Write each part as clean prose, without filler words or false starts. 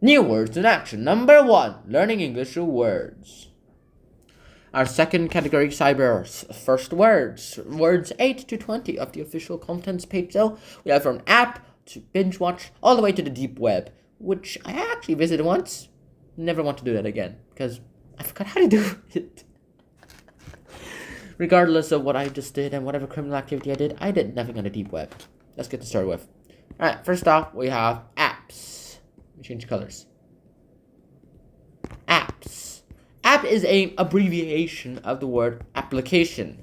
New words in action. Number 1, learning English through words. Our second category, cybers. First, words. Words 8 to 20 of the official contents page, though. We have from app to binge watch, all the way to the deep web, which I actually visited once. Never want to do that again, because I forgot how to do it. Regardless of what I just did and whatever criminal activity I did nothing on the deep web. Let's get to start with. Alright, first off, we have apps. Let me change colors. Apps. App is an abbreviation of the word application.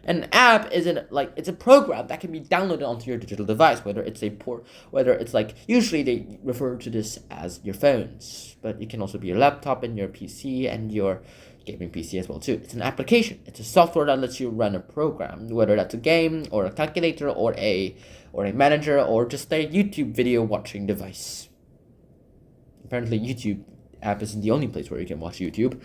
An app is it's a program that can be downloaded onto your digital device, whether it's like, usually they refer to this as your phones, but it can also be your laptop and your PC and your gaming PC as well too. It's an application. It's a software that lets you run a program, whether that's a game or a calculator or a manager or just a YouTube video watching device. Apparently YouTube app isn't the only place where you can watch YouTube.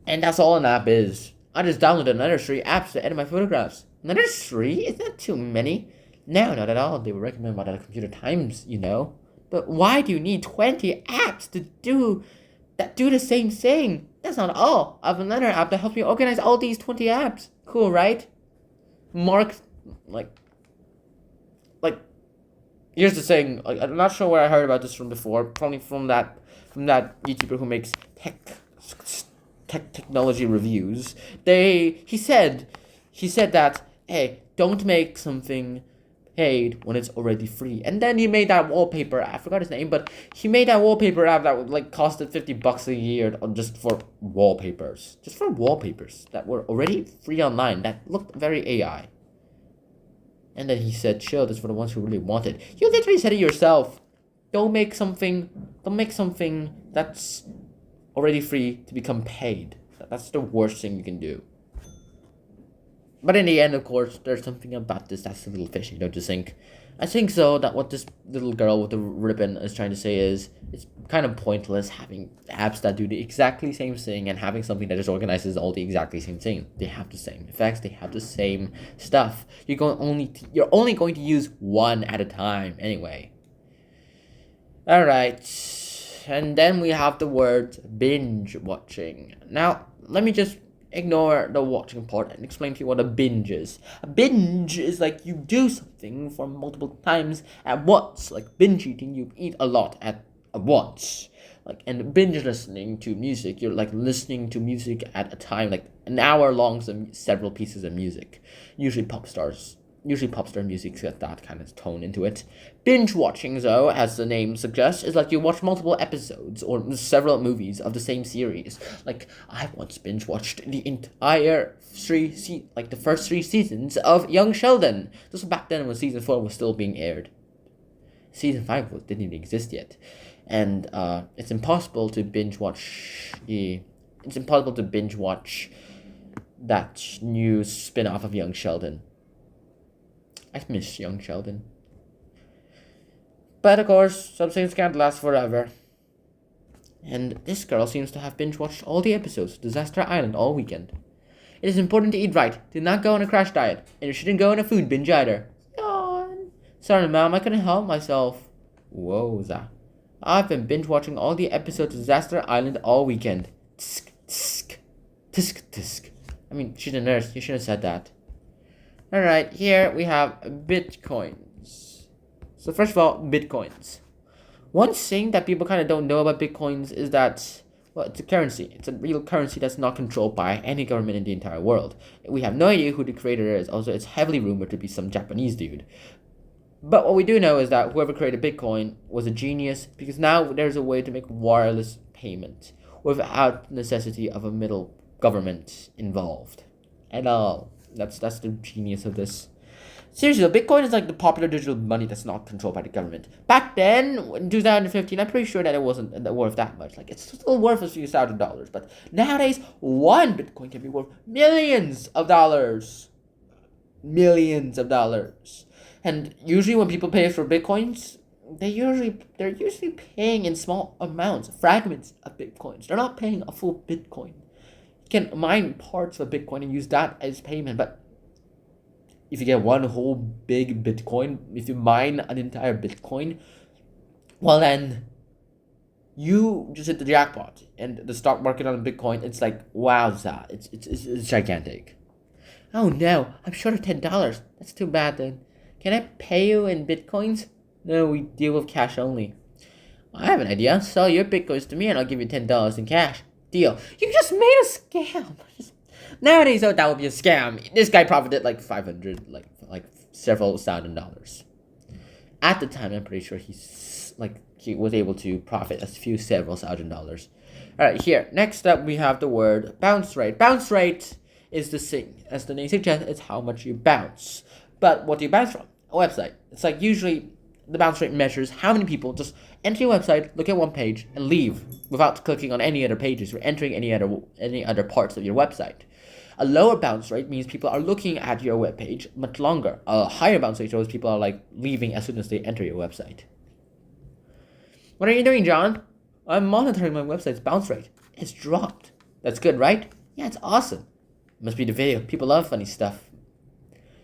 And that's all an app is. I just downloaded another 3 apps to edit my photographs. Another 3? Is that too many? No, not at all. They were recommended by the Computer Times, But why do you need 20 apps to do the same thing? That's not all. I have another app that helps me organize all these 20 apps. Cool, right? Mark, here's the thing. I'm not sure where I heard about this from before. Probably from that YouTuber who makes technology reviews. He said that, hey, don't make something paid when it's already free. And then he made that wallpaper. I forgot his name, but he made that wallpaper app that would costed $50 a year just for wallpapers. Just for wallpapers that were already free online. That looked very AI. And then he said, chill, this for the ones who really want it. You literally said it yourself. Don't make something that's already free to become paid. That's the worst thing you can do. But in the end, of course, there's something about this that's a little fishy, don't you think? I think so, that what this little girl with the ribbon is trying to say is, it's kind of pointless having apps that do the exactly same thing and having something that just organizes all the exactly same thing. They have the same effects, they have the same stuff. You're only going to use one at a time anyway. Alright, and then we have the word binge watching. Now, let me just ignore the watching part and explain to you what a binge is. A binge is like you do something for multiple times at once. Like binge eating, you eat a lot at once. And binge listening to music, you're listening to music at a time, an hour long, several pieces of music. Usually pop star music's got that kind of tone into it. Binge watching, though, as the name suggests, is you watch multiple episodes or several movies of the same series. I once binge watched the entire the first 3 seasons of Young Sheldon. This was back then when season 4 was still being aired. Season 5 didn't even exist yet. And it's impossible to binge watch that new spin-off of Young Sheldon. I miss Young Sheldon. But of course, some things can't last forever. And this girl seems to have binge-watched all the episodes of Disaster Island all weekend. It is important to eat right. Do not go on a crash diet. And you shouldn't go on a food binge either. Yawn. Sorry, Mom, I couldn't help myself. Wowza. I've been binge-watching all the episodes of Disaster Island all weekend. Tisk, tisk. Tisk, tisk. I mean, she's a nurse. You shouldn't have said that. Alright, here we have bitcoins. So first of all, bitcoins. One thing that people kind of don't know about bitcoins is that, well, it's a currency. It's a real currency that's not controlled by any government in the entire world. We have no idea who the creator is. Also, it's heavily rumored to be some Japanese dude. But what we do know is that whoever created Bitcoin was a genius, because now there's a way to make wireless payment without necessity of a middle government involved at all. That's the genius of this. Seriously, Bitcoin is the popular digital money that's not controlled by the government. Back then, in 2015, I'm pretty sure that it wasn't worth that much. It's still worth a few $1,000s, but nowadays, one Bitcoin can be worth millions of dollars. Millions of dollars. And usually when people pay for Bitcoins, they're usually paying in small amounts, fragments of Bitcoins. They're not paying a full Bitcoin. Can mine parts of Bitcoin and use that as payment, but if you get one whole big Bitcoin, if you mine an entire Bitcoin, well then, you just hit the jackpot. And the stock market on Bitcoin, it's like, wowza, it's gigantic. Oh no, I'm short of $10. That's too bad then. Can I pay you in Bitcoins? No, we deal with cash only. I have an idea. Sell your Bitcoins to me and I'll give you $10 in cash. Deal. You just made a scam. Nowadays, oh, that would be a scam. This guy profited like 500, like several $1,000. At the time, I'm pretty sure he was able to profit a few several $1,000. All right, here. Next up, we have the word bounce rate. Bounce rate is the same as the name suggests. It's how much you bounce. But what do you bounce from? A website. It's like usually the bounce rate measures how many people just enter your website, look at one page, and leave without clicking on any other pages or entering any other parts of your website. A lower bounce rate means people are looking at your webpage much longer. A higher bounce rate shows people are like leaving as soon as they enter your website. What are you doing, John? I'm monitoring my website's bounce rate. It's dropped. That's good, right? Yeah, it's awesome. Must be the video. People love funny stuff.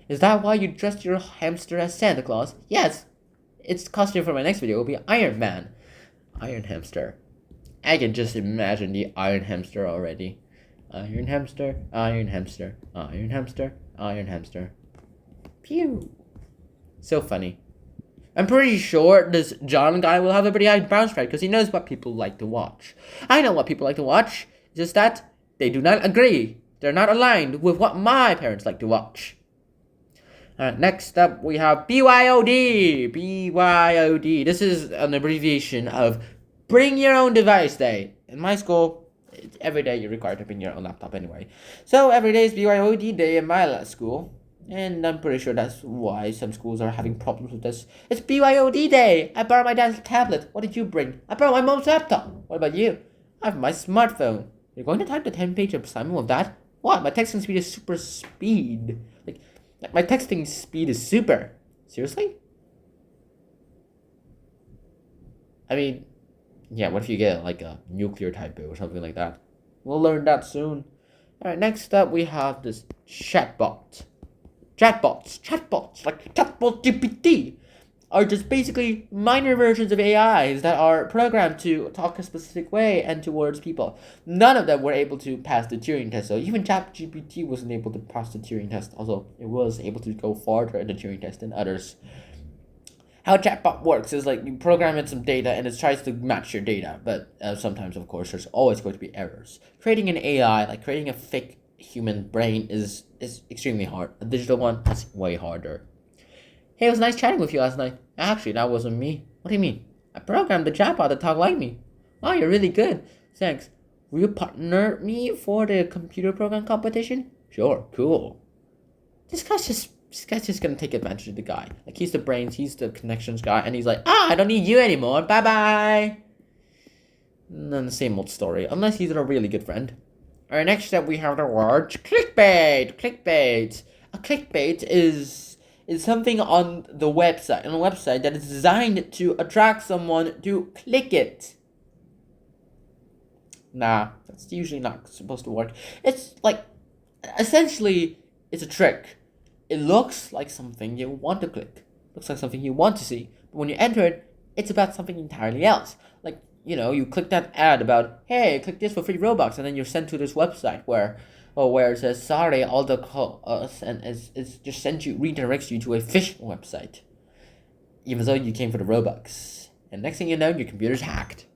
Is that why you dressed your hamster as Santa Claus? Yes. Its costume for my next video will be Iron Man. Iron Hamster. I can just imagine the Iron Hamster already. Iron Hamster, Iron Hamster, Iron Hamster, Iron Hamster. Pew. So funny. I'm pretty sure this John guy will have a pretty high bounce rate because he knows what people like to watch. I know what people like to watch. Just that they do not agree. They're not aligned with what my parents like to watch. Alright, next up we have BYOD. BYOD. This is an abbreviation of Bring Your Own Device Day. In my school, every day you're required to bring your own laptop anyway. So every day is BYOD day in my school. And I'm pretty sure that's why some schools are having problems with this. It's BYOD day. I borrowed my dad's tablet. What did you bring? I borrowed my mom's laptop. What about you? I have my smartphone. You're going to type the 10-page assignment with that? What? My texting speed is super speed. Like my texting speed is super. Seriously? I mean, yeah, what if you get like a nuclear typo or something like that? We'll learn that soon. Alright, next up we have this chatbot. Chatbots, like Chatbot GPT, are just basically minor versions of AIs that are programmed to talk a specific way and towards people. None of them were able to pass the Turing test, so even ChatGPT wasn't able to pass the Turing test, although it was able to go farther in the Turing test than others. How chatbot works is like you program in some data and it tries to match your data, but sometimes, of course, there's always going to be errors. Creating an AI, like creating a fake human brain, is extremely hard. A digital one is way harder. Hey, it was nice chatting with you last night. Actually, that wasn't me. What do you mean? I programmed the chatbot to talk like me. Wow, you're really good. Thanks. Will you partner me for the computer program competition? Sure, cool. This guy's just gonna take advantage of the guy. Like, he's the brains, he's the connections guy, and he's like, I don't need you anymore. Bye-bye. And then the same old story, unless he's a really good friend. Alright, next up we have the word clickbait. Clickbait. A clickbait is something on the website, that is designed to attract someone to click it. Nah, that's usually not supposed to work. It's like, essentially, it's a trick. It looks like something you want to click. Looks like something you want to see. But when you enter it, it's about something entirely else. Like, you click that ad about, hey, click this for free Robux, and then you're sent to this website where it says, sorry, all the calls, and it's just redirects you to a phishing website. Even though you came for the Robux. And next thing you know, your computer's hacked.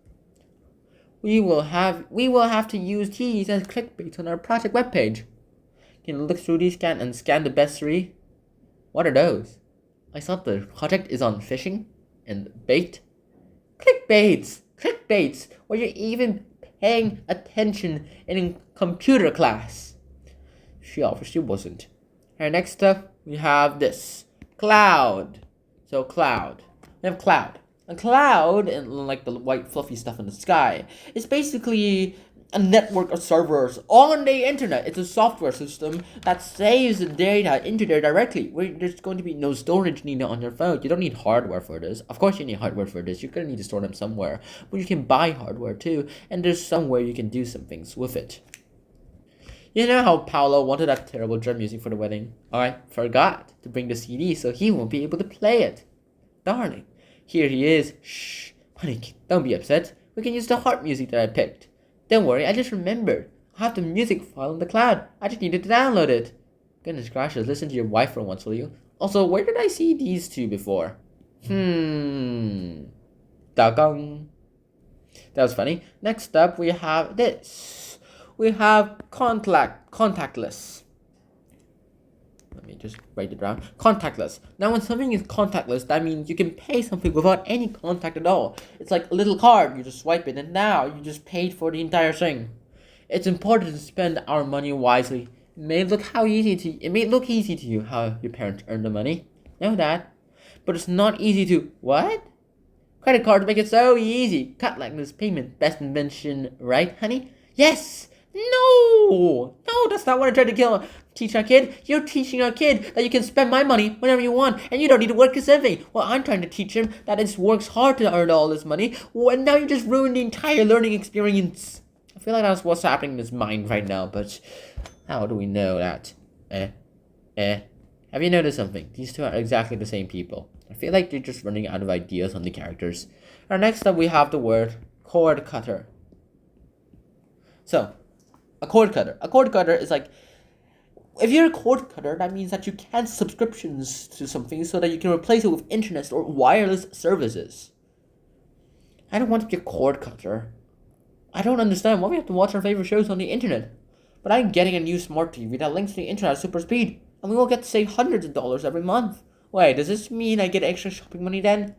We will have to use these as clickbaits on our project webpage. Can you look through these and scan the best 3? What are those? I thought the project is on phishing and bait. Clickbaits, were you even paying attention in computer class? She obviously wasn't. Alright, next up, we have this. Cloud. So cloud. We have cloud. A cloud, and like the white fluffy stuff in the sky, is basically a network of servers on the internet. It's a software system that saves the data into there directly, where there's going to be no storage needed on your phone. You don't need hardware for this. Of course you need hardware for this. You're going to need to store them somewhere. But you can buy hardware too, and there's somewhere you can do some things with it. You know how Paolo wanted that terrible drum music for the wedding? I forgot to bring the CD, so he won't be able to play it. Darling. Here he is. Shh. Honey, don't be upset. We can use the harp music that I picked. Don't worry, I just remembered. I have the music file in the cloud. I just needed to download it. Goodness gracious, listen to your wife for once, will you? Also, where did I see these two before? Dagong. That was funny. Next up, we have this. We have contactless. Let me just write it down. Contactless. Now, when something is contactless, that means you can pay something without any contact at all. It's like a little card. You just swipe it, and now you just paid for the entire thing. It's important to spend our money wisely. It may look easy to you how your parents earn the money. Know that. But it's not easy to what? Credit cards make it so easy. Contactless payment, best invention, right, honey? Yes. No, that's not what I'm trying to teach our kid. You're teaching our kid that you can spend my money whenever you want, and you don't need to work a cent. Well, I'm trying to teach him that it works hard to earn all this money. Well, now you just ruined the entire learning experience. I feel like that's what's happening in his mind right now, but how do we know that? Have you noticed something? These two are exactly the same people. I feel like they're just running out of ideas on the characters. Next up, we have the word cord cutter. So, a cord cutter. A cord cutter is like, if you're a cord cutter, that means that you cancel subscriptions to something so that you can replace it with internet or wireless services. I don't want to be a cord cutter. I don't understand why we have to watch our favorite shows on the internet. But I'm getting a new smart TV that links to the internet at super speed, and we will get to save hundreds of dollars every month. Wait, does this mean I get extra shopping money then?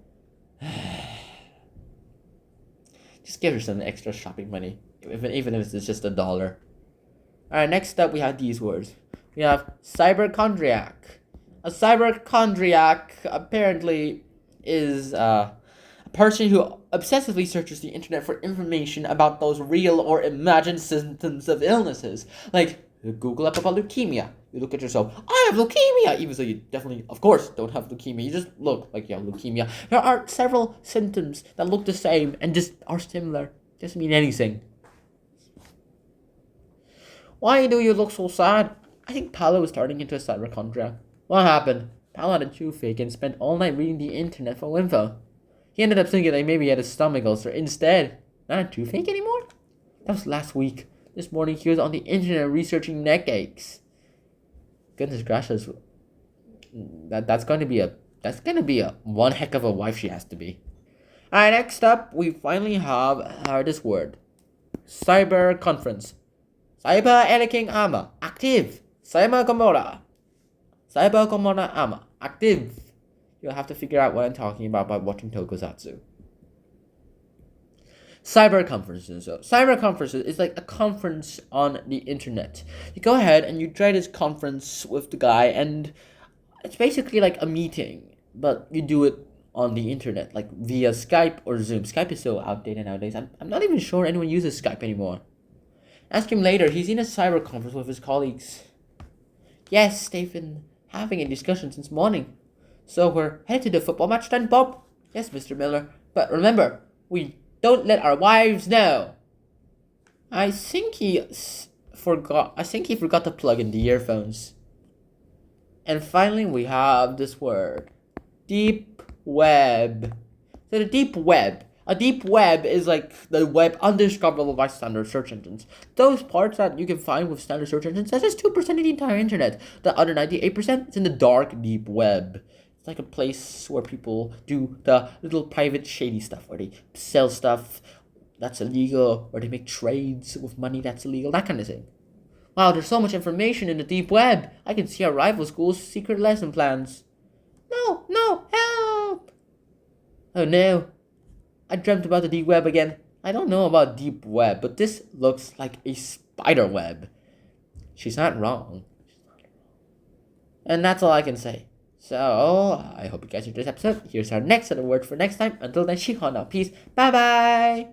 Just give her some extra shopping money, even if it's just $1. Alright, next up we have these words. We have cyberchondriac. A cyberchondriac apparently is a person who obsessively searches the internet for information about those real or imagined symptoms of illnesses. Like, you Google up about leukemia. You look at yourself, I have leukemia! Even though you definitely, of course, don't have leukemia. You just look like you have leukemia. There are several symptoms that look the same and just are similar. Doesn't mean anything. Why do you look so sad? I think Paolo was turning into a cyberchondriac. What happened? Paolo had a toothache and spent all night reading the internet for info. He ended up thinking that maybe he had a stomach ulcer instead. Not a toothache anymore? That was last week. This morning he was on the internet researching neck aches. Goodness gracious. That's gonna be a one heck of a wife she has to be. Alright, next up we finally have this word. Cyber conference. Cyber Eliking Ama active. Cyber Gomorrah Ama active. You'll have to figure out what I'm talking about by watching Tokusatsu. Cyber conferences. So, cyber conferences is like a conference on the internet. You go ahead and you try this conference with the guy, and it's basically like a meeting, but you do it on the internet, like via Skype or Zoom. Skype is so outdated nowadays. I'm not even sure anyone uses Skype anymore. Ask him later. He's in a cyber conference with his colleagues. Yes, they've been having a discussion since morning. So we're headed to the football match then, Bob? Yes, Mr. Miller. But remember, we don't let our wives know. I think he forgot to plug in the earphones. And finally, we have this word. Deep web. So the deep web. A deep web is like the web undiscoverable by standard search engines. Those parts that you can find with standard search engines, that's just 2% of the entire internet. The other 98% is in the dark deep web. It's like a place where people do the little private shady stuff, where they sell stuff that's illegal, or they make trades with money that's illegal, that kind of thing. Wow, there's so much information in the deep web. I can see our rival school's secret lesson plans. No, help! Oh no. I dreamt about the deep web again. I don't know about deep web, but this looks like a spider web. She's not wrong. And that's all I can say. So, I hope you guys enjoyed this episode. Here's our next set of words for next time. Until then, Shihon out. Peace. Bye-bye.